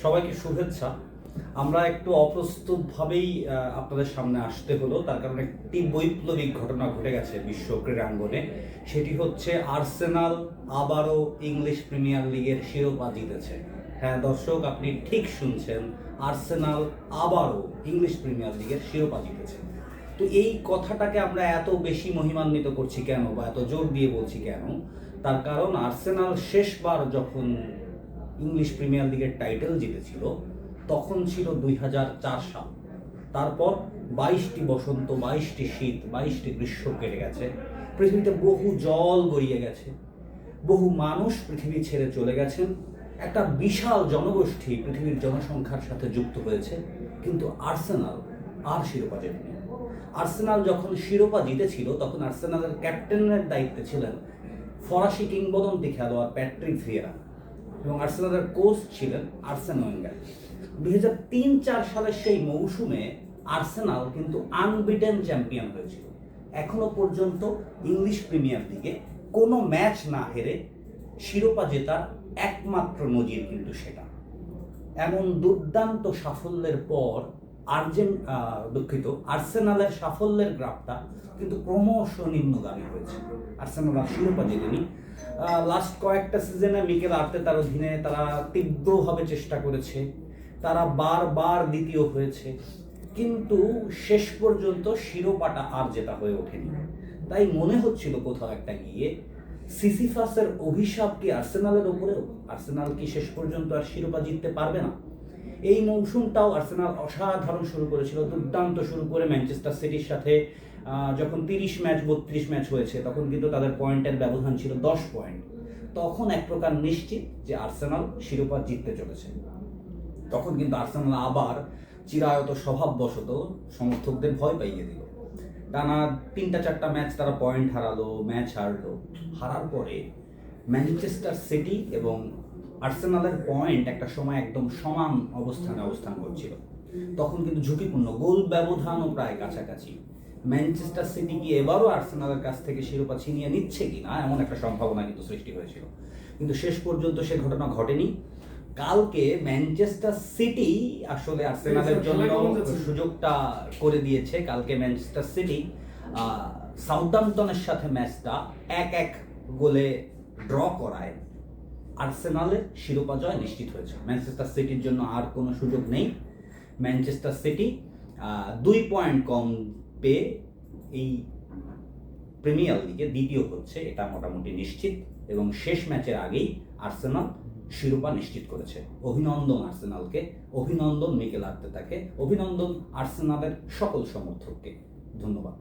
সবাইকে শুভেচ্ছা। আমরা একটু অপ্রস্তুতভাবেই আপনাদের সামনে আসতে হলো, তার কারণে একটি বৈপ্লবিক ঘটনা ঘটে গেছে বিশ্ব ক্রীড়াঙ্গনে। সেটি হচ্ছে আর্সেনাল আবারও ইংলিশ প্রিমিয়ার লিগের শিরোপা জিতেছে। হ্যাঁ দর্শক, আপনি ঠিক শুনছেন, আর্সেনাল আবারও ইংলিশ প্রিমিয়ার লিগের শিরোপা জিতেছে। তো এই কথাটাকে আমরা এত বেশি মহিমান্বিত করছি কেন, বা এত জোর দিয়ে বলছি কেন? তার কারণ আর্সেনাল শেষবার যখন ইংলিশ প্রিমিয়ার লিগের টাইটেল জিতেছিল তখন ছিল 2004 সাল। তারপর 22টি বসন্ত, 22টি শীত, 22টি গ্রীষ্ম কেটে গেছে। পৃথিবীতে বহু জল গড়িয়ে গেছে, বহু মানুষ পৃথিবী ছেড়ে চলে গেছেন, একটা বিশাল জনগোষ্ঠী পৃথিবীর জনসংখ্যার সাথে যুক্ত হয়েছে, কিন্তু আর্সেনাল আর শিরোপা জেতেনি। আর্সেনাল যখন শিরোপা জিতেছিল তখন আর্সেনালের ক্যাপ্টেনের দায়িত্বে ছিলেন ফরাসি কিংবদন্তি খেলোয়াড় প্যাট্রিক ভিয়েরা, এবং আর্সেনালের কোচ ছিলেন আর্সেন ওয়েঙ্গার। 2003-04 সালের সেই মৌসুমে আর্সেনাল কিন্তু আনবিটেন চ্যাম্পিয়ন হয়েছিল। এখনো পর্যন্ত ইংলিশ প্রিমিয়ার লিগে কোনো ম্যাচ না হেরে শিরোপা জেতার একমাত্র নজির কিন্তু সেটা। এমন দুর্দান্ত সাফল্যের পর আর্সেনালের সাফল্যের গ্রাফটা কিন্তু ক্রমশ নিম্নগামী হয়েছে। আর্সেনাল আর শিরোপা জেতেনি। লাস্ট কয়েকটা সিজনে মিকেল আর্তেতার অধীনে তারা তীব্রভাবে চেষ্টা করেছে, তারা বারবার দ্বিতীয় হয়েছে, কিন্তু শেষ পর্যন্ত শিরোপাটা আর জেতা হয়ে ওঠেনি। তাই মনে হচ্ছিল কোথাও একটা গিয়ে সিসিফাসের অভিশাপ কি আর্সেনালের ওপরেও? আর্সেনাল কি শেষ পর্যন্ত আর শিরোপা জিততে পারবে না? এই মৌসুমটাও আর্সেনাল অসাধারণ শুরু করেছিল, দুর্দান্ত শুরু করে ম্যানচেস্টার সিটির সাথে যখন 30 ম্যাচ 32 ম্যাচ হয়েছে তখন কিন্তু তাদের পয়েন্টের ব্যবধান ছিল 10 পয়েন্ট। তখন এক প্রকার নিশ্চিত যে আর্সেনাল শিরোপা জিততে চলেছে। তখন কিন্তু আর্সেনাল আবার চিরায়ত স্বভাববশত সমর্থকদের ভয় পাইয়ে দিল। টানা 3-4টা ম্যাচ তারা পয়েন্ট হারালো, ম্যাচ হারলো। হারার পরে ম্যানচেস্টার সিটি এবং আর্সেনালের পয়েন্ট একটা সময় একদম সমান অবস্থান করছিল। তখন কিন্তু ঝুঁকিপূর্ণ, গোল ব্যবধানও প্রায় কাছাকাছি। ম্যানচেস্টার সিটি কি এবারও আর্সেনালের কাছ থেকে শিরোপা ছিনিয়ে নিচ্ছে কিনা এমন একটা সম্ভাবনা কিন্তু সৃষ্টি হয়েছিল, কিন্তু শেষ পর্যন্ত সে ঘটনা ঘটেনি। কালকে ম্যানচেস্টার সিটি আসলে আর্সেনালের জন্য সুযোগটা করে দিয়েছে। কালকে ম্যানচেস্টার সিটি সাউদাম্পটনের সাথে ম্যাচটা 1-1 গোলে ড্র করায় আর্সেনালের শিরোপা জয় নিশ্চিত হয়েছে। ম্যানচেস্টার সিটির জন্য আর কোনো সুযোগ নেই। ম্যানচেস্টার সিটি 2 পয়েন্ট কম পেয়ে এই প্রিমিয়ার লিগে দ্বিতীয় হচ্ছে, এটা মোটামুটি নিশ্চিত। এবং শেষ ম্যাচের আগেই আর্সেনাল শিরোপা নিশ্চিত করেছে। অভিনন্দন আর্সেনালকে, অভিনন্দন মিকেল আর্তেতাকে, অভিনন্দন আর্সেনালের সকল সমর্থককে। ধন্যবাদ।